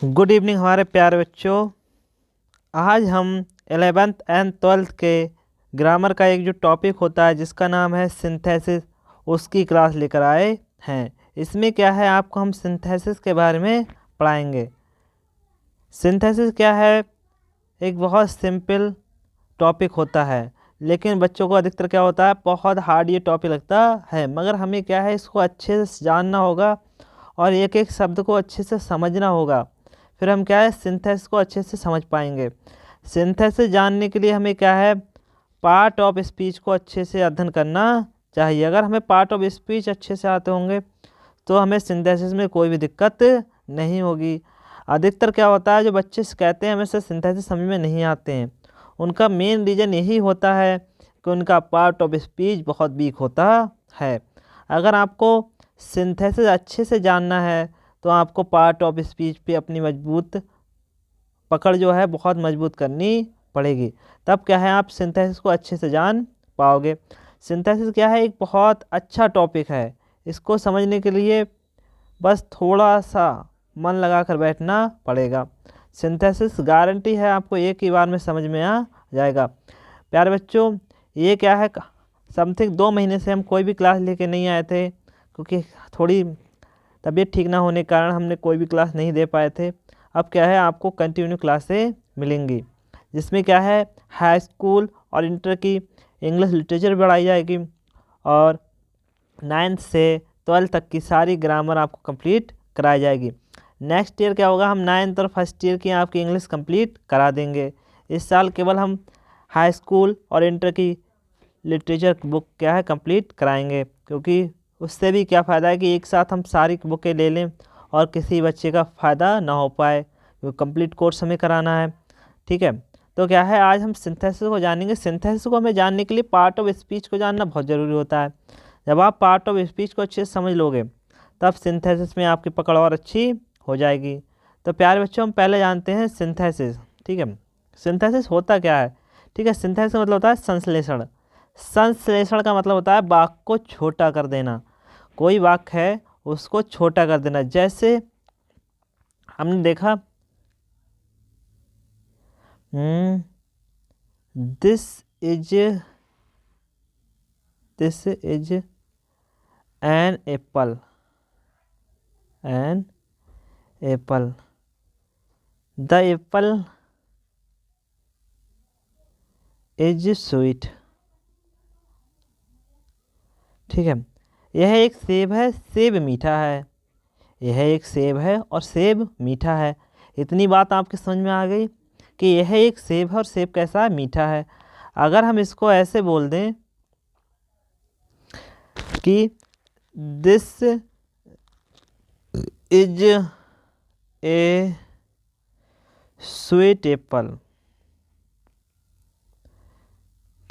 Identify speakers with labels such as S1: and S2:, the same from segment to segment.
S1: Good evening हमारे प्यारे बच्चों। आज हम 11th एंड 12th के ग्रामर का एक जो टॉपिक होता है जिसका नाम है सिंथेसिस, उसकी क्लास लेकर आए हैं। इसमें क्या है, आपको हम सिंथेसिस के बारे में पढ़ाएंगे। सिंथेसिस क्या है, एक बहुत सिंपल टॉपिक होता है, लेकिन बच्चों को अधिकतर क्या होता है, बहुत हार्ड ये टॉपिक लगता है। मगर हमें क्या है, इसको अच्छे से जानना होगा और एक एक शब्द को अच्छे से समझना होगा, फिर हम क्या है सिंथेसिस को अच्छे से समझ पाएंगे। सिंथेसिस जानने के लिए हमें क्या है, पार्ट ऑफ स्पीच को अच्छे से अध्ययन करना चाहिए। अगर हमें पार्ट ऑफ स्पीच अच्छे से आते होंगे तो हमें सिंथेसिस में कोई भी दिक्कत नहीं होगी। अधिकतर क्या होता है, जो बच्चे कहते हैं हमें से सिंथेसिस समझ में नहीं आते हैं, उनका मेन रीज़न यही होता है कि उनका पार्ट ऑफ स्पीच बहुत वीक होता है। अगर आपको सिंथेसिस अच्छे से जानना है तो आपको पार्ट ऑफ स्पीच पे अपनी मजबूत पकड़ जो है बहुत मजबूत करनी पड़ेगी, तब क्या है आप सिंथेसिस को अच्छे से जान पाओगे। सिंथेसिस क्या है, एक बहुत अच्छा टॉपिक है। इसको समझने के लिए बस थोड़ा सा मन लगा कर बैठना पड़ेगा। सिंथेसिस गारंटी है आपको एक ही बार में समझ में आ जाएगा। प्यारे बच्चों, ये क्या है, समथिंग 2 महीने से हम कोई भी क्लास लेके नहीं आए थे, क्योंकि थोड़ी तबीयत ठीक ना होने के कारण हमने कोई भी क्लास नहीं दे पाए थे। अब क्या है, आपको कंटिन्यू क्लासें मिलेंगी, जिसमें क्या है हाई स्कूल और इंटर की इंग्लिश लिटरेचर बढ़ाई जाएगी और 9th से 12th तक की सारी ग्रामर आपको कंप्लीट कराई जाएगी। नेक्स्ट ईयर क्या होगा, हम 9th और फर्स्ट ईयर की आपकी इंग्लिश कंप्लीट करा देंगे। इस साल केवल हम हाई स्कूल और इंटर की लिटरेचर बुक क्या है कंप्लीट कराएंगे, क्योंकि उससे भी क्या फ़ायदा है कि एक साथ हम सारी बुकें ले लें और किसी बच्चे का फ़ायदा ना हो पाए, क्योंकि कंप्लीट कोर्स हमें कराना है। ठीक है, तो क्या है आज हम सिंथेसिस को जानेंगे। सिंथेसिस को हमें जानने के लिए पार्ट ऑफ स्पीच को जानना बहुत ज़रूरी होता है। जब आप पार्ट ऑफ स्पीच को अच्छे से समझ लोगे तब सिंथेसिस में आपकी पकड़ और अच्छी हो जाएगी। तो प्यारे बच्चों, हम पहले जानते हैं सिंथेसिस। ठीक है, सिंथेसिस होता क्या है। ठीक है, सिंथेसिस का मतलब होता है संश्लेषण। संश्लेषण का मतलब होता है वाक्य को छोटा कर देना। कोई वाक्य है उसको छोटा कर देना। जैसे हमने देखा this is an apple, the Apple is sweet. ठीक है, यह एक सेब है, सेब मीठा है। यह एक सेब है और सेब मीठा है। इतनी बात आपके समझ में आ गई कि यह एक सेब है और सेब कैसा है, मीठा है। अगर हम इसको ऐसे बोल दें कि this is a sweet Apple,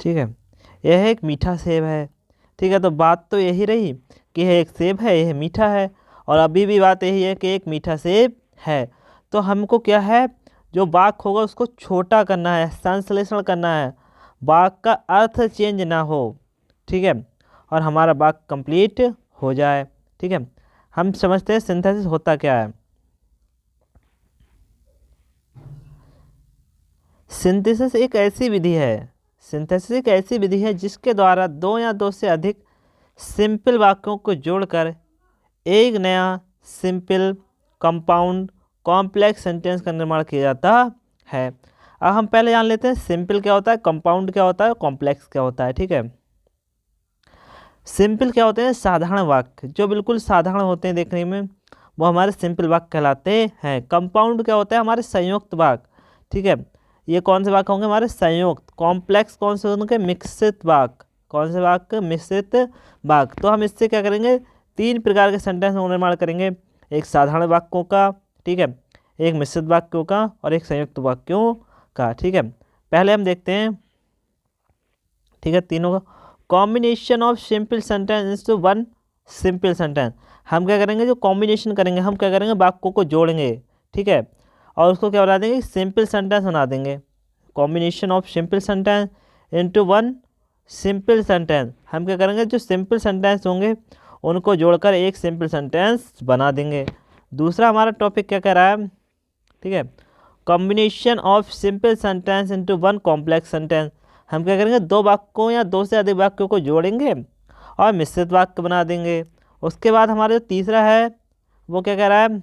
S1: ठीक है, यह एक मीठा सेब है। ठीक है, तो बात तो यही रही कि यह एक सेब है, यह मीठा है, और अभी भी बात यही है कि एक मीठा सेब है। तो हमको क्या है, जो वाक्य होगा उसको छोटा करना है, संश्लेषण करना है, वाक्य का अर्थ चेंज ना हो। ठीक है, और हमारा वाक्य कंप्लीट हो जाए। ठीक है, हम समझते हैं सिंथेसिस होता क्या है। सिंथेसिस एक ऐसी विधि है, सिंथेसिस एक ऐसी विधि है जिसके द्वारा 2 या 2 से अधिक सिंपल वाक्यों को जोड़कर एक नया सिंपल कंपाउंड कॉम्प्लेक्स सेंटेंस का निर्माण किया जाता है। अब हम पहले जान लेते हैं सिंपल क्या होता है, कंपाउंड क्या होता है, कॉम्प्लेक्स क्या होता है। ठीक है, सिंपल क्या होते हैं, साधारण वाक्य जो बिल्कुल साधारण होते हैं देखने में, वो हमारे सिंपल वाक्य कहलाते हैं। कंपाउंड क्या होता है, हमारे संयुक्त वाक्य। ठीक है, ये कौन से वाक्य होंगे, हमारे संयुक्त। कॉम्प्लेक्स कौन से होंगे, मिश्रित वाक्य। कौन से वाक्य, मिश्रित वाक्य। तो हम इससे क्या करेंगे, 3 प्रकार के सेंटेंस का निर्माण करेंगे, एक साधारण वाक्यों का, ठीक है, एक मिश्रित वाक्यों का और एक संयुक्त वाक्यों का। ठीक है, पहले हम देखते हैं, ठीक है, तीनों का combination of simple sentence to one simple sentence. हम क्या करेंगे, जो कॉम्बिनेशन करेंगे, हम क्या करेंगे, वाक्यों को जोड़ेंगे। ठीक है, और उसको क्या बना देंगे, सिंपल सेंटेंस बना देंगे। Combination of simple sentence into one simple sentence. हम क्या करेंगे, जो सिंपल सेंटेंस होंगे उनको जोड़कर एक सिंपल सेंटेंस बना देंगे। दूसरा हमारा टॉपिक क्या कह रहा है, ठीक है। Combination of simple sentence into one complex sentence, हम क्या करेंगे, दो वाक्यों या दो से अधिक वाक्यों को जोड़ेंगे और मिश्रित वाक्य बना देंगे। उसके बाद हमारा जो तीसरा है वो क्या कह रहा है,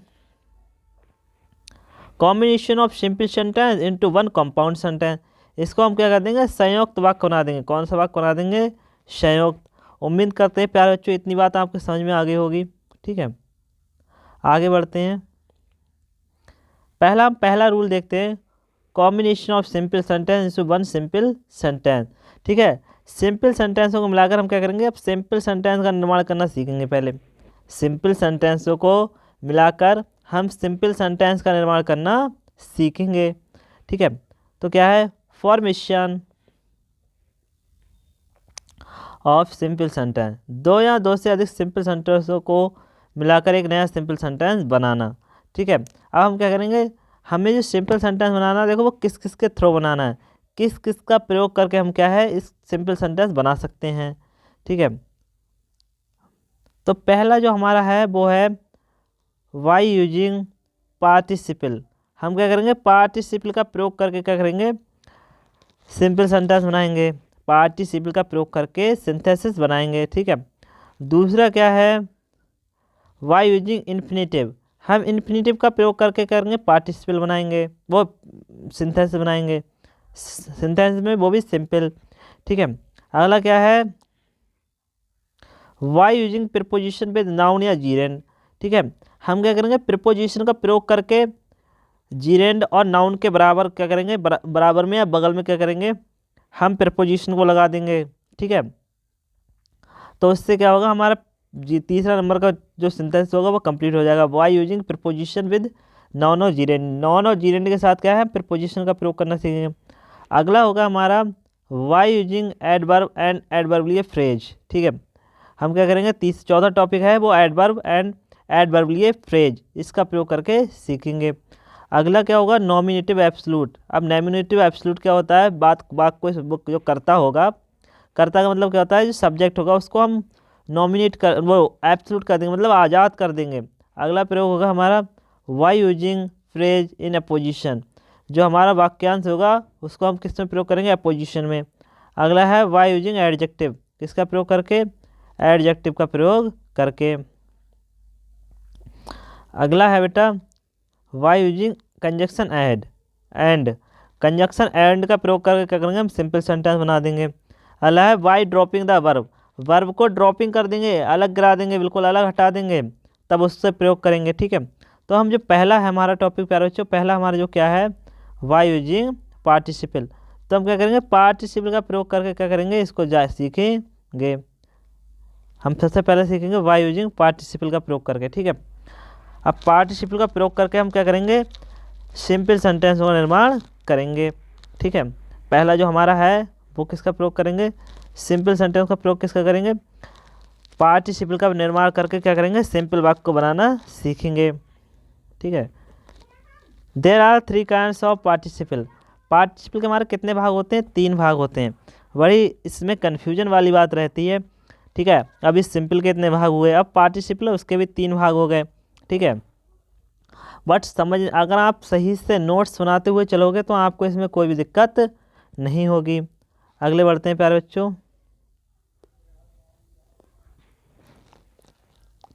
S1: combination of simple sentence into one compound sentence, इसको हम क्या कर देंगे, संयुक्त वाक्य बना देंगे। कौन सा वाक्य बना देंगे, संयुक्त। उम्मीद करते हैं प्यारे बच्चों इतनी बात आपके समझ में आ गई होगी। ठीक है, आगे बढ़ते हैं। पहला रूल देखते हैं, combination of simple sentence into one simple sentence. ठीक है, सिंपल सेंटेंसों को मिलाकर हम क्या करेंगे, अब सिंपल सेंटेंस का निर्माण करना सीखेंगे। पहले सिंपल सेंटेंसों को मिलाकर हम सिंपल सेंटेंस का निर्माण करना सीखेंगे। ठीक है, तो क्या है, फॉर्मेशन ऑफ सिंपल सेंटेंस, दो या दो से अधिक सिंपल सेंटेंसों को मिलाकर एक नया सिंपल सेंटेंस बनाना। ठीक है, अब हम क्या करेंगे, हमें जो सिंपल सेंटेंस बनाना है, देखो वो किस किस के थ्रू बनाना है, किस किस का प्रयोग करके हम क्या है इस सिंपल सेंटेंस बना सकते हैं। ठीक है, तो पहला जो हमारा है वो है वाई यूजिंग पार्टिसिपल। हम क्या करेंगे, पार्टिसिपल का प्रयोग करके क्या करेंगे, सिंपल सेंटेंस बनाएंगे। पार्टिसिपल का प्रयोग करके सिंथेसिस बनाएंगे। ठीक है, दूसरा क्या है, वाई यूजिंग इन्फिनेटिव, हम इन्फिनेटिव का प्रयोग करके करेंगे पार्टिसिपल बनाएंगे, वो सिंथेसिस बनाएंगे। सिंथेसिस में वो भी सिंपल। ठीक है, अगला क्या है, by using preposition with noun या जीरेंड। ठीक है, हम क्या करेंगे, प्रीपोजिशन का प्रयोग करके जीरेंड और नाउन के बराबर क्या करेंगे, बराबर में या बगल में क्या करेंगे, हम प्रीपोजिशन को लगा देंगे। ठीक है, तो इससे क्या होगा, हमारा तीसरा नंबर का जो सिंथेसिस होगा वो कंप्लीट हो जाएगा। By using preposition with noun और जीरेंड, नाउन और जीरेंड के साथ क्या है, प्रीपोजिशन का प्रयोग करना सीखेंगे। अगला होगा हमारा by using adverb and adverbial phrase. ठीक है, हम क्या करेंगे, चौथा टॉपिक है वो एडवर्ब एंड एडवर्बियल फ्रेज, इसका प्रयोग करके सीखेंगे। अगला क्या होगा, नॉमिनेटिव एब्सोल्यूट। अब नॉमिनेटिव एब्सोल्यूट क्या होता है, बात को जो करता होगा, कर्ता का मतलब क्या होता है, जो सब्जेक्ट होगा उसको हम नॉमिनेट कर, वो एब्सोल्यूट कर देंगे, मतलब आज़ाद कर देंगे। अगला प्रयोग होगा हमारा by using phrase in apposition, जो हमारा वाक्यांश होगा उसको हम किस में प्रयोग करेंगे, अपोजिशन में। अगला है वाई यूजिंग एडजेक्टिव, किसका प्रयोग करके, एडजेक्टिव का प्रयोग करके। अगला है बेटा by using conjunction and conjunction and का प्रयोग करके क्या करेंगे, हम सिंपल सेंटेंस बना देंगे। अगला है वाई ड्रॉपिंग द वर्ब को ड्रॉपिंग कर देंगे, अलग गिरा देंगे, बिल्कुल अलग हटा देंगे, तब उससे प्रयोग करेंगे। ठीक है, तो हम जो पहला है हमारा टॉपिक प्यारे बच्चों, पहला हमारा जो क्या है, वाई यूजिंग पार्टिसिपल, तो हम क्या करेंगे, पार्टिसिपल का प्रयोग करके क्या करेंगे, इसको सीखेंगे। हम सबसे पहले सीखेंगे वाई यूजिंग पार्टिसिपल का प्रयोग करके। ठीक है, अब पार्टिसिपल का प्रयोग करके हम क्या करेंगे, सिंपल सेंटेंसों का निर्माण करेंगे। ठीक है, पहला जो हमारा है वो किसका प्रयोग करेंगे, सिंपल सेंटेंस का प्रयोग किसका करेंगे, पार्टिसिपल का निर्माण करके क्या करेंगे, सिंपल वाक्य को बनाना सीखेंगे। ठीक है, there are 3 kinds of participle. Participle के हमारे कितने भाग होते हैं, 3 भाग होते हैं। बड़ी इसमें कन्फ्यूजन वाली बात रहती है। ठीक है, अब इस सिंपल के इतने भाग हुए, अब पार्टिसिपल उसके भी 3 भाग हो गए। ठीक है, बट अगर आप सही से नोट्स बनाते हुए चलोगे तो आपको इसमें कोई भी दिक्कत नहीं होगी। अगले बढ़ते हैं प्यारे बच्चों।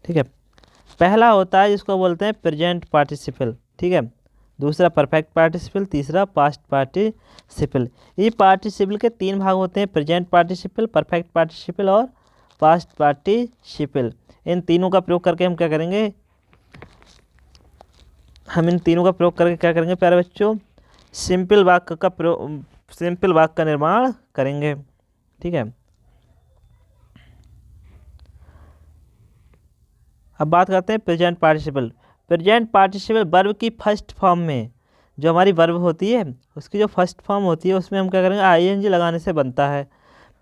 S1: ठीक है, पहला होता है जिसको बोलते हैं प्रेजेंट पार्टिसिपल। ठीक है, दूसरा परफेक्ट पार्टिसिपल, तीसरा पास्ट पार्टिसिपल। ये पार्टिसिपल के 3 भाग होते हैं, प्रेजेंट पार्टिसिपल, परफेक्ट पार्टिसिपल और पास्ट पार्टिसिपल। इन तीनों का प्रयोग करके हम क्या करेंगे, हम इन तीनों का प्रयोग करके क्या करेंगे प्यारे बच्चों, सिंपल वाक्य का निर्माण करेंगे। ठीक है, अब बात करते हैं present participle. Present participle verb की फर्स्ट फॉर्म में, जो हमारी वर्ब होती है उसकी जो फर्स्ट फॉर्म होती है उसमें हम क्या करेंगे, आईएनजी लगाने से बनता है।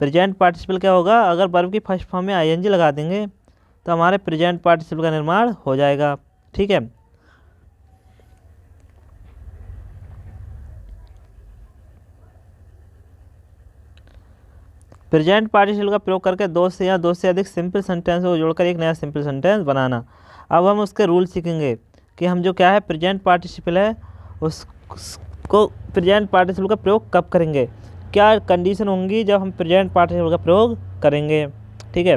S1: प्रेजेंट पार्टिसिपल क्या होगा, अगर वर्ब की फर्स्ट फॉर्म में आईएनजी लगा देंगे तो हमारे प्रेजेंट पार्टिसिपल का निर्माण हो जाएगा। ठीक है, प्रेजेंट पार्टिसिपल का प्रयोग करके दो से अधिक सिंपल सेंटेंस को जोड़कर एक नया सिंपल सेंटेंस बनाना। अब हम उसके रूल सीखेंगे कि हम जो क्या है प्रेजेंट पार्टिसिपल है उसको प्रेजेंट पार्टिसिपल का प्रयोग कब करेंगे, क्या कंडीशन होंगी जब हम प्रेजेंट पार्टिसिपल का प्रयोग करेंगे। ठीक है,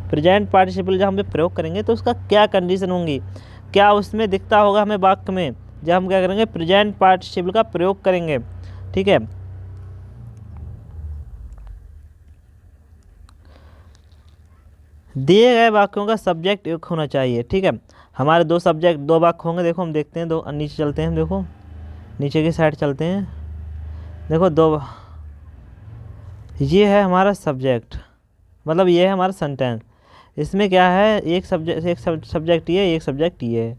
S1: प्रेजेंट पार्टिसिपल जब हम प्रयोग करेंगे तो उसका क्या कंडीशन होंगी, क्या उसमें दिखता होगा हमें वाक्य में जब हम क्या करेंगे प्रेजेंट पार्टिसिपल का प्रयोग करेंगे। ठीक है, दिए गए वाक्यों का सब्जेक्ट एक होना चाहिए। ठीक है, हमारे दो वाक्य होंगे। देखो हम देखते हैं, नीचे चलते हैं, हम देखो नीचे की साइड चलते हैं। देखो ये है हमारा सब्जेक्ट, मतलब ये है हमारा सेंटेंस। इसमें क्या है, एक सब्जेक्ट ये, एक सब्जेक्ट ये है।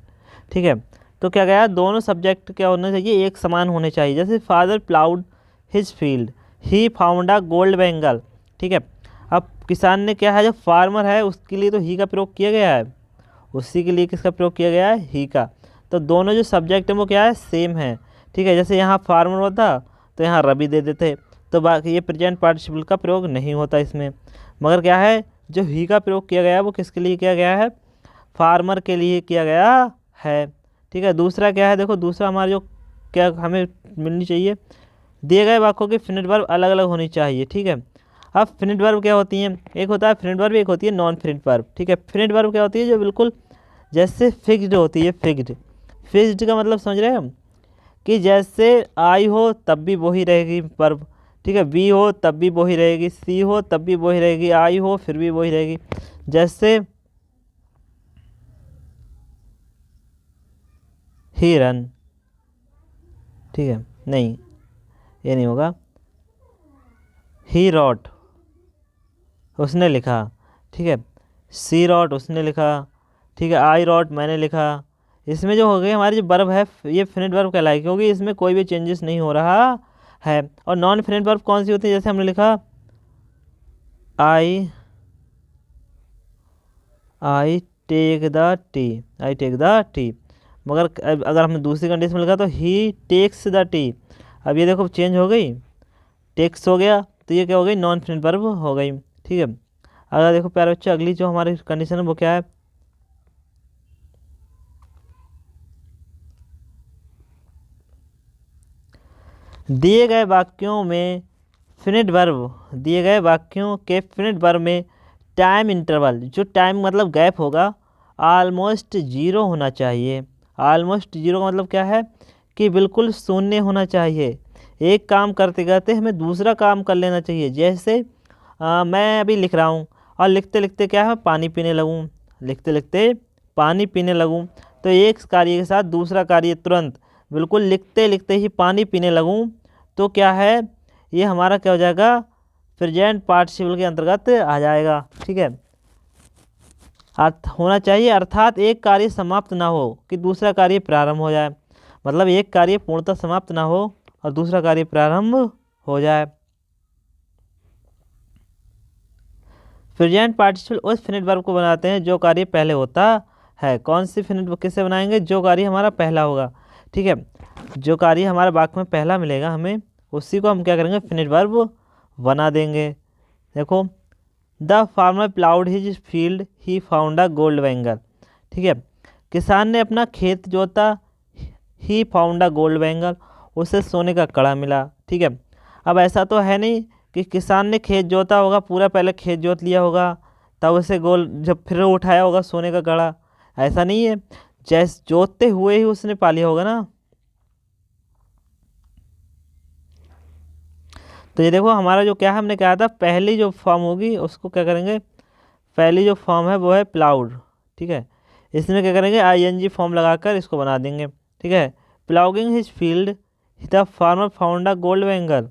S1: ठीक है, तो क्या गया, दोनों सब्जेक्ट क्या होना चाहिए, एक समान होने चाहिए। जैसे father ploughed his field, he found a gold Bengal. ठीक है, अब किसान ने क्या है, जो फार्मर है उसके लिए तो ही का प्रयोग किया गया है, उसी के लिए किसका प्रयोग किया गया है, ही का। तो दोनों जो सब्जेक्ट है वो क्या है, सेम है। ठीक है, जैसे यहाँ फार्मर होता तो यहाँ रवि दे देते, तो बाकी ये प्रेजेंट पार्टिसिपल का प्रयोग नहीं होता इसमें। मगर क्या है, जो ही का प्रयोग किया गया है वो किसके लिए किया गया है, फार्मर के लिए किया गया है। ठीक है, दूसरा क्या है, देखो दूसरा हमारा जो क्या हमें मिलनी चाहिए, दिए गए वाक्यों की फिनिट वर्ब अलग अलग होनी चाहिए। ठीक है, अब फिनिट वर्ब क्या होती हैं, एक होता है फिनिट वर्ब, एक होती है नॉन फिनिट वर्ब। ठीक है, फिनिट वर्ब क्या होती है, जो बिल्कुल जैसे फिक्स्ड होती है। फिक्स्ड का मतलब समझ रहे हैं हम, कि जैसे आई हो तब भी वही रहेगी वर्ब। ठीक है, बी हो तब भी वही रहेगी, सी हो तब भी वही रहेगी, आई हो फिर भी वही रहेगी। जैसे ही रन, ठीक है, नहीं ये नहीं होगा, ही रॉट उसने लिखा। ठीक है, सी रॉट उसने लिखा। ठीक है, आई रॉट मैंने लिखा। इसमें जो हो गई हमारी जो वर्ब है ये फिनिट वर्ब कहलाएगी, क्योंकि इसमें कोई भी चेंजेस नहीं हो रहा है। और नॉन फिनिट वर्ब कौन सी होती है, जैसे हमने लिखा I take the tea, I take the tea. मगर अगर हमने दूसरी कंडीशन में लिखा तो ही टेक्स द टी। अब ये देखो चेंज हो गई, टेक्स हो गया, तो ये क्या हो गई, नॉन फिनिट वर्ब हो गई। ठीक है, अगर देखो प्यारे बच्चे अगली जो हमारी कंडीशन है वो क्या है, दिए गए वाक्यों में फिनिट वर्ब, दिए गए वाक्यों के फिनिट वर्ब में टाइम इंटरवल, जो टाइम मतलब गैप होगा, ऑलमोस्ट जीरो होना चाहिए। ऑलमोस्ट जीरो का मतलब क्या है, कि बिल्कुल शून्य होना चाहिए। एक काम करते करते हमें दूसरा काम कर लेना चाहिए। जैसे मैं अभी लिख रहा हूँ और लिखते लिखते क्या है, पानी पीने लगूँ, लिखते लिखते पानी पीने लगूँ, तो एक कार्य के साथ दूसरा कार्य तुरंत, बिल्कुल लिखते लिखते ही पानी पीने लगूँ, तो क्या है, ये हमारा क्या हो जाएगा, प्रेजेंट पार्टिसिपल के अंतर्गत आ जाएगा। ठीक है, अर्थ होना चाहिए, अर्थात एक कार्य समाप्त ना हो कि दूसरा कार्य प्रारंभ हो जाए, मतलब एक कार्य पूर्णतः समाप्त ना हो और दूसरा कार्य प्रारंभ हो जाए। प्रेजेंट पार्टिसिपल उस फिनिट वर्ब को बनाते हैं जो कार्य पहले होता है। कौन सी फिनिट किससे बनाएंगे, जो कार्य हमारा पहला होगा। ठीक है, जो कार्य हमारे वाक्य में पहला मिलेगा हमें, उसी को हम क्या करेंगे, फिनिट वर्ब बना देंगे। देखो, the farmer ploughed his field he found a gold bangle. ठीक है, किसान ने अपना खेत जोता, he found a gold bangle, उसे सोने का कड़ा मिला। ठीक है, अब ऐसा तो है नहीं कि किसान ने खेत जोता होगा, पूरा पहले खेत जोत लिया होगा, तब उसे गोल जब फिर उठाया होगा सोने का कड़ा, ऐसा नहीं है। जैसे जोतते हुए ही उसने पा लिया होगा ना। तो ये देखो हमारा जो क्या है, हमने कहा था पहली जो फॉर्म होगी उसको क्या करेंगे, पहली जो फॉर्म है वो है प्लाउड। ठीक है, इसमें क्या करेंगे, आईएनजी फॉर्म लगाकर इसको बना देंगे। ठीक है, ploughing his field the farmer found a gold bangle.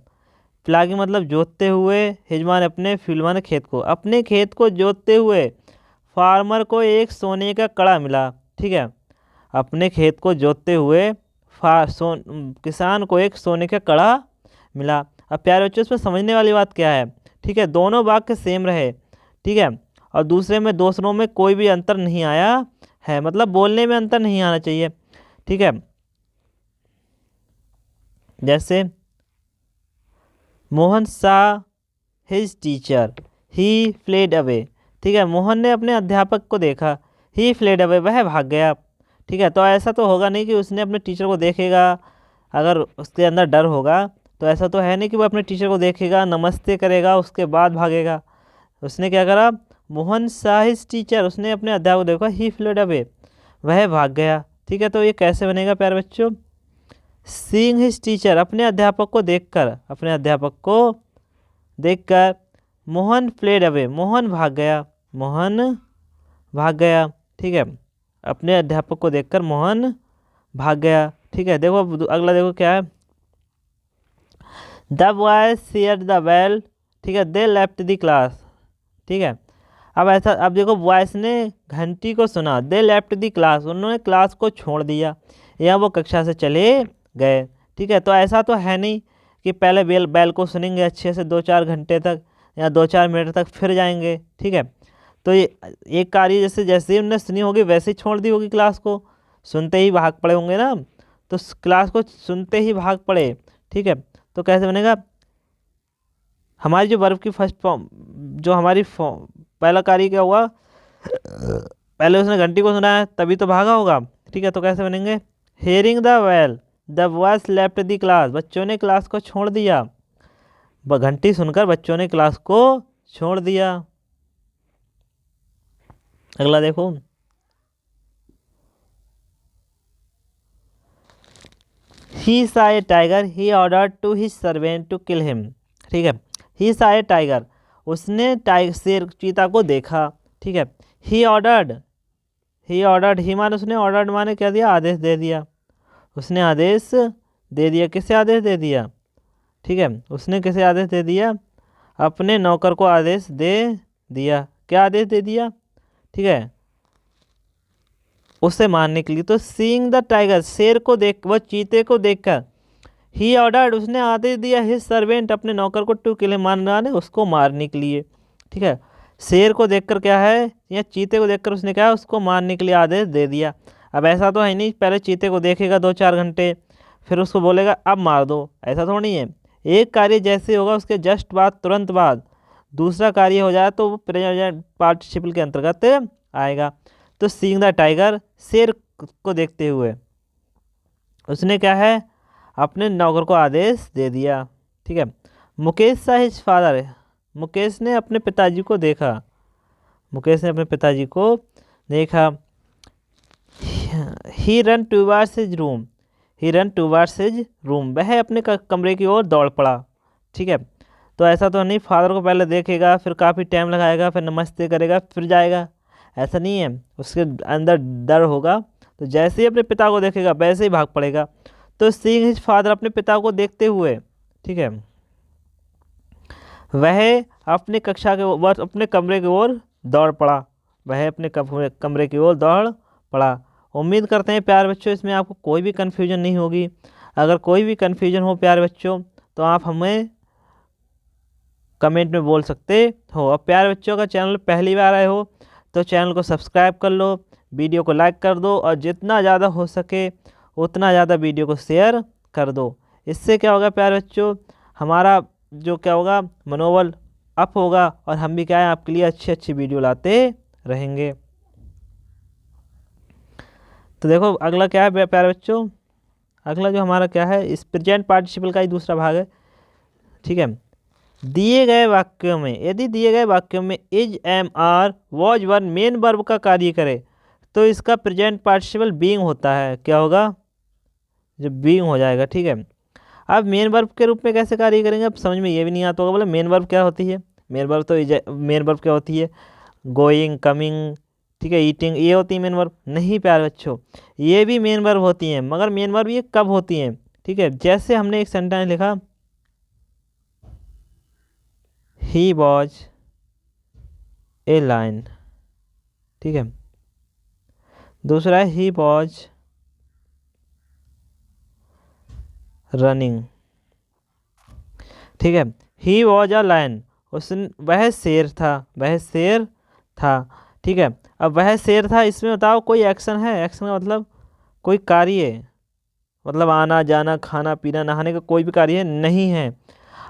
S1: Ploughing मतलब जोतते हुए, हिजमान अपने, फील्ड माने खेत को, अपने खेत को जोतते हुए फार्मर को एक सोने का कड़ा मिला। ठीक है, अपने खेत को जोतते हुए किसान को एक सोने का कड़ा मिला। अब प्यारे बच्चों इसमें समझने वाली बात क्या है, ठीक है, दोनों वाक्य सेम रहे। ठीक है, और दूसरे में दोनों में कोई भी अंतर नहीं आया है, मतलब बोलने में अंतर नहीं आना चाहिए। ठीक है, जैसे मोहन सा हिज टीचर ही फ्लेड अवे। ठीक है, मोहन ने अपने अध्यापक को देखा, ही फ्लेड अवे वह भाग गया। ठीक है, तो ऐसा तो होगा नहीं कि उसने अपने टीचर को देखेगा अगर उसके अंदर डर होगा तो ऐसा तो है नहीं कि वो अपने टीचर को देखेगा, नमस्ते करेगा, उसके बाद भागेगा। उसने क्या करा, मोहन साह हिज टीचर, उसने अपने अध्यापक को देखा, ही फ्लेड अवे, वह भाग गया। ठीक है, तो ये कैसे बनेगा प्यारे बच्चों, सीइंग हिज टीचर, अपने अध्यापक को देखकर, अपने अध्यापक को देखकर मोहन फ्लेड अवे, मोहन भाग गया, मोहन भाग गया। ठीक है, अपने अध्यापक को देखकर मोहन भाग गया। ठीक है, देखो अब अगला देखो क्या है, the boy share the bell, ठीक है, दे लेफ्ट द क्लास। ठीक है, अब ऐसा, अब देखो बॉयस ने घंटी को सुना, दे लेफ्ट द क्लास, उन्होंने क्लास को छोड़ दिया या वो कक्षा से चले गए। ठीक है, तो ऐसा तो है नहीं कि पहले बैल को सुनेंगे अच्छे से 2-4 घंटे तक या 2-4 मिनट तक फिर जाएंगे। ठीक है, तो ये एक कार्य जैसे जैसे ही उन्होंने सुनी होगी वैसे ही छोड़ दी होगी क्लास को, सुनते ही भाग पड़े होंगे ना, तो क्लास को सुनते ही भाग पड़े। ठीक है, तो कैसे बनेगा, हमारी जो वर्ब की फर्स्ट फॉर्म, जो हमारी पहला कार्य क्या हुआ, पहले उसने घंटी को सुना है तभी तो भागा होगा। ठीक है, तो कैसे बनेंगे, hearing the bell the boys left the class, बच्चों ने क्लास को छोड़ दिया, घंटी सुनकर बच्चों ने क्लास को छोड़ दिया। अगला देखो, he saw a tiger, he order to his servant to kill him. ठीक है, ही सा ए टाइगर, उसने शेर चीता को देखा। ठीक है, ही ऑर्डर्ड, ही माने उसने, ऑर्डर्ड माने क्या दिया, आदेश दे दिया, उसने आदेश दे दिया, किसे आदेश दे दिया। ठीक है, उसने किसे आदेश दे दिया, अपने नौकर को आदेश दे दिया, क्या आदेश दे दिया। ठीक है, उसे मारने के लिए। तो सीइंग द टाइगर, शेर को देख, वह चीते को देखकर, ही ऑर्डर्ड, उसने आदेश दिया, हिज सर्वेंट, अपने नौकर को, टू किल मारने, उसको मारने के लिए। ठीक है, शेर को देखकर क्या है, या चीते को देखकर उसने क्या है, उसको मारने के लिए आदेश दे दिया। अब ऐसा तो है नहीं पहले चीते को देखेगा 2-4 घंटे फिर उसको बोलेगा अब मार दो, ऐसा थोड़ी है। एक कार्य जैसे होगा उसके जस्ट बाद, तुरंत बाद दूसरा कार्य हो जाए तो वो प्रेजेंट पार्टिसिपल के अंतर्गत आएगा। तो सीइंग द टाइगर, शेर को देखते हुए उसने क्या है, अपने नौकर को आदेश दे दिया। ठीक है, मुकेश सा हिज फादर, मुकेश ने अपने पिताजी को देखा, मुकेश ने अपने पिताजी को देखा। ही रन टूवर्ड्स हिज रूम, ही रन टूवर्ड्स हिज रूम, वह अपने कमरे की ओर दौड़ पड़ा। ठीक है, तो ऐसा तो नहीं फादर को पहले देखेगा फिर काफ़ी टाइम लगाएगा फिर नमस्ते करेगा फिर जाएगा, ऐसा नहीं है, उसके अंदर डर होगा, तो जैसे ही अपने पिता को देखेगा वैसे ही भाग पड़ेगा। तो सीइंग हिज फादर, अपने पिता को देखते हुए, ठीक है, वह अपने कक्षा के ओर, अपने कमरे की ओर दौड़ पड़ा, वह अपने कमरे की ओर दौड़ पड़ा। उम्मीद करते हैं प्यारे बच्चों इसमें आपको कोई भी कन्फ्यूजन नहीं होगी। अगर कोई भी कन्फ्यूजन हो प्यारे बच्चों तो आप हमें कमेंट में बोल सकते हो। अब प्यारे बच्चों का चैनल पहली बार आए हो तो चैनल को सब्सक्राइब कर लो, वीडियो को लाइक कर दो और जितना ज़्यादा हो सके उतना ज़्यादा वीडियो को शेयर कर दो। इससे क्या होगा प्यारे बच्चों, हमारा जो क्या होगा मनोबल अप होगा और हम भी क्या है आपके लिए अच्छी अच्छी वीडियो लाते रहेंगे। तो देखो अगला क्या है प्यारे बच्चों, अगला जो हमारा क्या है इस प्रेजेंट पार्टिसिपल का ही दूसरा भाग है। ठीक है, दिए गए वाक्यों में, यदि दिए गए वाक्यों में is, am, are, was, were main verb का कार्य करे तो इसका प्रेजेंट पार्टिसिपल बीइंग होता है। क्या होगा, जब बीइंग हो जाएगा। ठीक है, अब मेन वर्ब के रूप में कैसे कार्य करेंगे, अब समझ में ये भी नहीं आता होगा, बोले मेन वर्ब क्या होती है। मेन वर्ब तो मेन वर्ब क्या होती है, गोइंग, कमिंग, ठीक है, ईटिंग, ये होती है मेन वर्ब। नहीं प्यारे बच्चों, ये भी मेन वर्ब होती हैं, मगर मेन वर्ब ये कब होती हैं। ठीक है, जैसे हमने एक सेंटेंस लिखा, ही वॉज ए लाइन। ठीक है, दूसरा है ही वॉज रनिंग। ठीक है, ही वॉज अ लायन, वह शेर था, वह शेर था। ठीक है, अब वह शेर था, इसमें बताओ कोई एक्शन है, एक्शन का मतलब कोई कार्य, मतलब आना जाना खाना पीना नहाने का कोई भी कार्य नहीं है।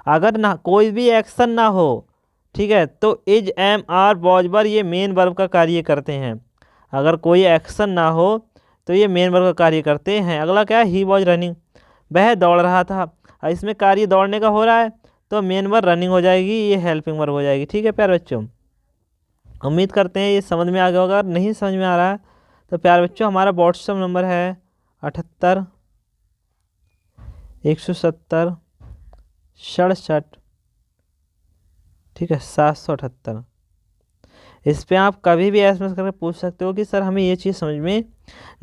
S1: अगर ना कोई भी एक्शन ना हो, ठीक है, तो इज, एम, आर, वॉज, वर ये मेन वर्ब का कार्य करते हैं। अगर कोई एक्शन ना हो तो ये मेन वर्ब का कार्य करते हैं। अगला क्या है, ही वॉज रनिंग, वह दौड़ रहा था। और इसमें कार्य दौड़ने का हो रहा है तो मेन वर्ब रनिंग हो जाएगी, ये हेल्पिंग वर्ब हो जाएगी। ठीक है प्यारे बच्चों, उम्मीद करते हैं ये समझ में आ गया होगा। अगर नहीं समझ में आ रहा है तो प्यारे बच्चों हमारा व्हाट्सएप नंबर है 78 170 67, ठीक है 778। इस पे आप कभी भी एसएमएस करके पूछ सकते हो कि सर हमें ये चीज़ समझ में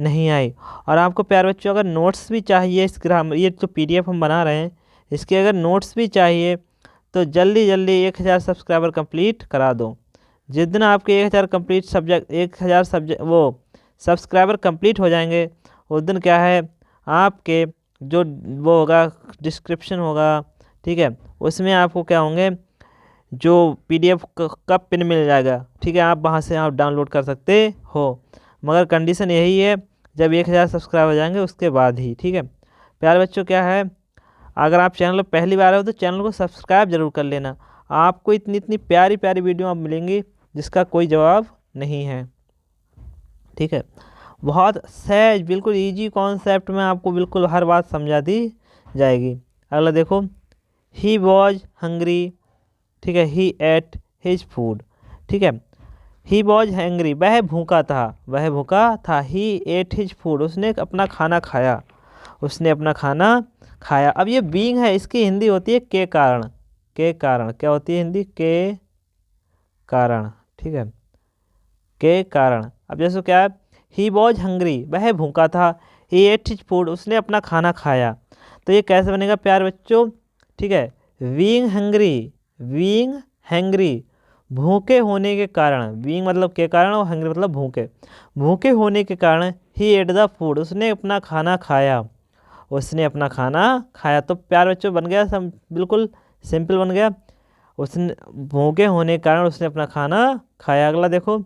S1: नहीं आई। और आपको प्यारे बच्चों अगर नोट्स भी चाहिए इस ग्रामर, ये जो पीडीएफ हम बना रहे हैं इसके अगर नोट्स भी चाहिए तो जल्दी जल्दी 1000 सब्सक्राइबर कंप्लीट करा दो। जिस दिन आपके 1000 कंप्लीट सब्जेक्ट 1000 सब्जेक्ट वो सब्सक्राइबर कंप्लीट हो जाएंगे, उस दिन क्या है आपके जो वो होगा डिस्क्रिप्शन होगा, ठीक है, उसमें आपको क्या होंगे जो पीडीएफ का पिन मिल जाएगा। ठीक है, आप वहाँ से आप डाउनलोड कर सकते हो, मगर कंडीशन यही है जब 1000 सब्सक्राइब हो जाएंगे उसके बाद ही। ठीक है प्यारे बच्चों, क्या है अगर आप चैनल पर पहली बार हो तो चैनल को सब्सक्राइब जरूर कर लेना। आपको इतनी इतनी प्यारी प्यारी वीडियो आप मिलेंगी जिसका कोई जवाब नहीं है। ठीक है, बहुत सहज बिल्कुल इजी कॉन्सेप्ट में आपको बिल्कुल हर बात समझा दी जाएगी। अगला देखो, ही वॉज हंग्री, ठीक है, ही एट हिज फूड। ठीक है, ही वॉज हैंग्री वह भूखा था, वह भूखा था। ही एट हिज फूड उसने अपना खाना खाया, उसने अपना खाना खाया। अब ये बीइंग है, इसकी हिंदी होती है के कारण। के कारण क्या होती है हिंदी? के कारण। ठीक है, के कारण। अब जैसे क्या है, ही वॉज हंग्री वह भूखा था, ही एट हिज फूड उसने अपना खाना खाया। तो ये कैसे बनेगा प्यारे बच्चों? ठीक है, बीइंग हंग्री, बीइंग हैंग्री भूखे होने के कारण, बीइंग मतलब के कारण और हंग्री मतलब भूखे, भूखे होने के कारण ही एट द फूड उसने अपना खाना खाया, उसने अपना खाना खाया। तो प्यारे बच्चों बन गया सब बिल्कुल सिंपल बन गया, उसने भूखे होने के कारण उसने अपना खाना खाया। अगला देखो,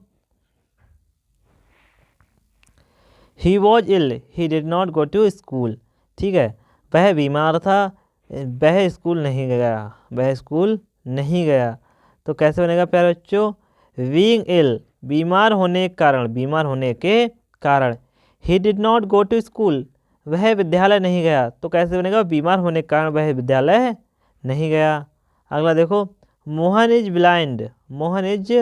S1: he was ill he did not go to school. ठीक है, वह बीमार था, वह स्कूल नहीं गया, वह स्कूल नहीं गया। तो कैसे बनेगा प्यारे बच्चों? बीइंग इल बीमार होने के कारण, बीमार होने के कारण। He did not go to school वह विद्यालय नहीं गया। तो कैसे बनेगा? बीमार होने के कारण वह विद्यालय नहीं गया। अगला देखो, Mohan is blind, Mohan is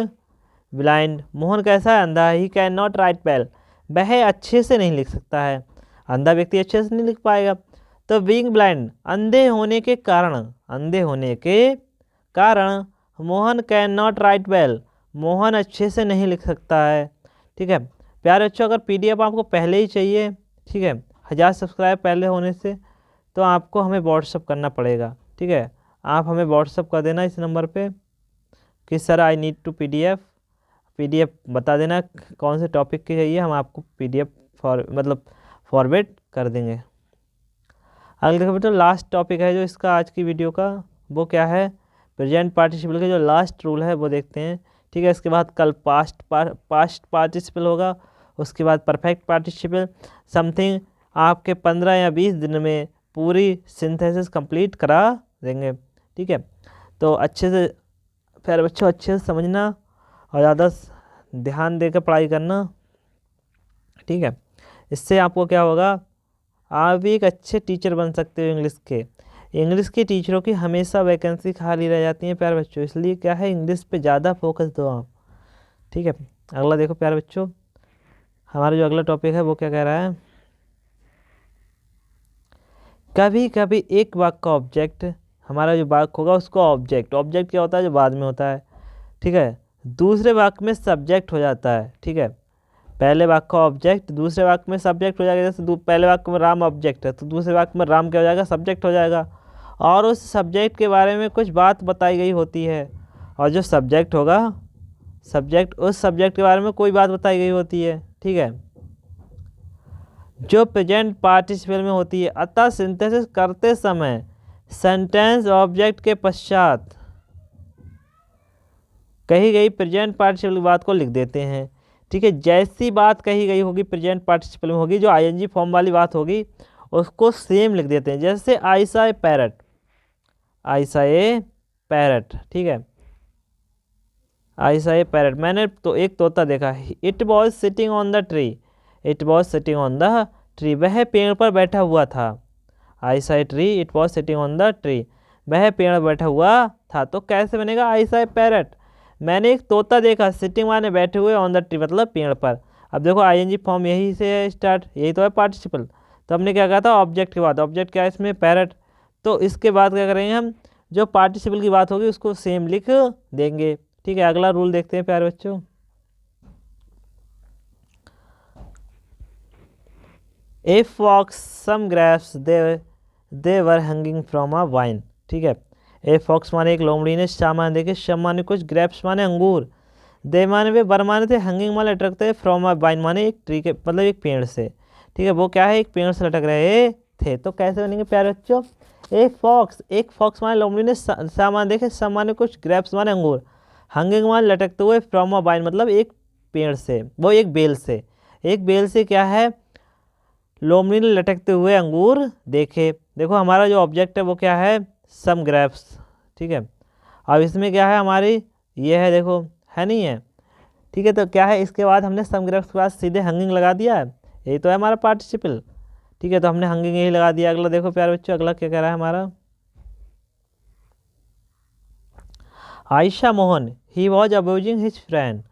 S1: blind Mohan कैसा है? अंधा है। He can not right well वह अच्छे से नहीं लिख सकता है, अंधा व्यक्ति अच्छे से नहीं लिख पाएगा। तो बीइंग ब्लाइंड अंधे होने के कारण, अंधे होने के कारण Mohan can not right well Mohan अच्छे से नहीं लिख सकता है। ठीक है प्यारे बच्चों, अगर पीडीएफ आपको पहले ही चाहिए, ठीक है 1000 सब्सक्राइब पहले होने से, तो आपको हमें व्हाट्सअप करना पड़ेगा। ठीक है, आप हमें व्हाट्सअप कर देना इस नंबर पे कि sir I need to PDF बता देना कौन से टॉपिक की चाहिए, हम आपको पीडीएफ फॉरवर्ड कर देंगे। अगले देखो बेटा, लास्ट टॉपिक है जो इसका आज की वीडियो का, वो क्या है? प्रेजेंट पार्टिसिपल के जो लास्ट रूल है वो देखते हैं। ठीक है, इसके बाद कल पास्ट पार्टिसिपल होगा, उसके बाद परफेक्ट पार्टिसिपल। समथिंग आपके 15 या 20 दिन में पूरी सिंथेसिस कंप्लीट करा देंगे। ठीक है, तो अच्छे से फिर बच्चों अच्छे से समझना और ज़्यादा ध्यान देकर पढ़ाई करना। ठीक है, इससे आपको क्या होगा, आप भी एक अच्छे टीचर बन सकते हो इंग्लिश के। इंग्लिश के टीचरों की हमेशा वैकेंसी खाली रह जाती है प्यारे बच्चों, इसलिए क्या है इंग्लिश पे ज़्यादा फोकस दो आप। ठीक है, अगला देखो प्यारे बच्चों, हमारा जो अगला टॉपिक है वो क्या कह रहा है? कभी कभी एक वाक्य का ऑब्जेक्ट, हमारा जो वाक्य होगा उसको ऑब्जेक्ट, ऑब्जेक्ट क्या होता है? जो बाद में होता है। ठीक है, दूसरे वाक्य में सब्जेक्ट हो जाता है। ठीक है, पहले वाक्य का ऑब्जेक्ट दूसरे वाक्य में सब्जेक्ट हो जाएगा। जैसे पहले वाक्य में राम ऑब्जेक्ट है तो दूसरे वाक्य में राम क्या हो जाएगा? सब्जेक्ट हो जाएगा। और उस सब्जेक्ट के बारे में कुछ बात बताई गई होती है, और जो सब्जेक्ट होगा, सब्जेक्ट उस सब्जेक्ट के बारे में कोई बात बताई गई होती है। ठीक है, जो प्रेजेंट पार्टिसिपल में होती है। अतः सिंथेसिस करते समय सेंटेंस ऑब्जेक्ट के पश्चात कही गई प्रेजेंट पार्टिसिपल की बात को लिख देते हैं। ठीक है, जैसी बात कही गई होगी प्रेजेंट पार्टिसिपल में होगी, जो आईएनजी फॉर्म वाली बात होगी उसको सेम लिख देते हैं। जैसे आई सा ए पैरट, आई सा ए पैरट। ठीक है, आई सा ए पैरट मैंने तो एक तोता देखा। It was sitting on the tree, it was sitting on the tree वह पेड़ पर बैठा हुआ था। आई सा a tree, it was sitting on the tree, वह पेड़ बैठा हुआ था। तो कैसे बनेगा, आई सा ए पैरट, मैंने एक तोता देखा, सिटिंग माने बैठे हुए, ऑन द ट्री मतलब पेड़ पर। अब देखो आईएनजी फॉर्म यही से है स्टार्ट, यही तो है पार्टिसिपल। तो हमने क्या कहा था, ऑब्जेक्ट के बाद, ऑब्जेक्ट क्या है इसमें, पैरट। तो इसके बाद क्या करेंगे हम, जो पार्टिसिपल की बात होगी उसको सेम लिख देंगे। ठीक है, अगला रूल देखते हैं प्यारे बच्चों। A fox some grapes they were hanging from a vine. ठीक है, ए फॉक्स माने एक लोमड़ी ने, सामान देखे, शम माने कुछ, ग्रेप्स माने अंगूर, दे माने वे, बर माने थे, हैंगिंग माने लटकते हैं, फ्रॉम अ वाइन माने एक ट्री के मतलब एक पेड़ से। ठीक है, वो क्या है, एक पेड़ से लटक रहे थे। तो कैसे बनेंगे प्यारे बच्चों, एक फॉक्स माने लोमड़ी ने, सामान देखे, सम माने कुछ, ग्रेप्स माने अंगूर, हैंगिंग माने लटकते हुए, फ्रॉम अ वाइन मतलब एक पेड़ से, वो एक बेल से। एक बेल से क्या है, लोमड़ी ने लटकते हुए अंगूर देखे। देखो हमारा जो ऑब्जेक्ट है वो क्या है, सम ग्रेप्स। ठीक है, अब इसमें क्या है हमारी, ये है देखो, है नहीं है। ठीक है, तो क्या है, इसके बाद हमने सम ग्रेप्स के बाद सीधे हंगिंग लगा दिया है, यही तो है हमारा पार्टिसिपल। ठीक है, तो हमने हंगिंग यही लगा दिया। अगला देखो प्यारे बच्चों, अगला क्या कह रहा है हमारा, Ayesha Mohan he was abusing his friend.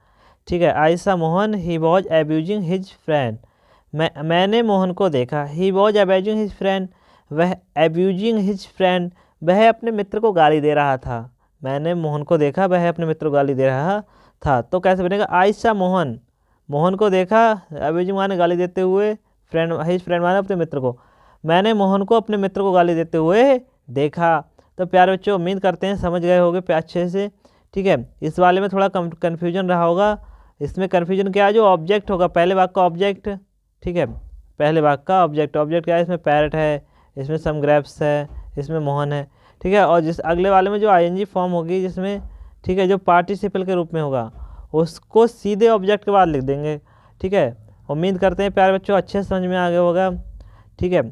S1: ठीक है, Ayesha Mohan he was abusing his friend, मैंने मोहन को देखा, he was abusing his friend, वह अब्यूजिंग हिज फ्रेंड, वह अपने मित्र को गाली दे रहा था। मैंने मोहन को देखा, वह अपने मित्र को गाली दे रहा था। तो कैसे बनेगा, आयशा मोहन, मोहन को देखा, अब्यूजिंग माने गाली देते हुए, फ्रेंड हिज फ्रेंड माने अपने मित्र को, मैंने मोहन को अपने मित्र को गाली देते हुए देखा। तो प्यारे बच्चों उम्मीद करते हैं समझ गए होगे अच्छे से। ठीक है, इस वाले में थोड़ा कन्फ्यूजन रहा होगा। इसमें कन्फ्यूजन क्या है, जो ऑब्जेक्ट होगा पहले भाग का ऑब्जेक्ट। ठीक है, पहले भाग का ऑब्जेक्ट, ऑब्जेक्ट क्या है, इसमें पैरट है, इसमें सम ग्रेप्स है, इसमें मोहन है। ठीक है, और जिस अगले वाले में जो आईएनजी फॉर्म होगी जिसमें, ठीक है, जो पार्टिसिपल के रूप में होगा उसको सीधे ऑब्जेक्ट के बाद लिख देंगे। ठीक है, उम्मीद करते हैं प्यारे बच्चों अच्छे से समझ में आ गया होगा। ठीक है,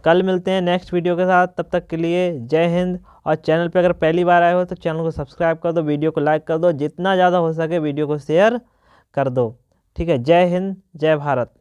S1: कल मिलते हैं नेक्स्ट वीडियो के साथ, तब तक के लिए जय हिंद। और चैनल पे अगर पहली बार आए हो तो चैनल को सब्सक्राइब कर दो, वीडियो को लाइक कर दो, जितना ज़्यादा हो सके वीडियो को शेयर कर दो। ठीक है, जय हिंद, जय भारत।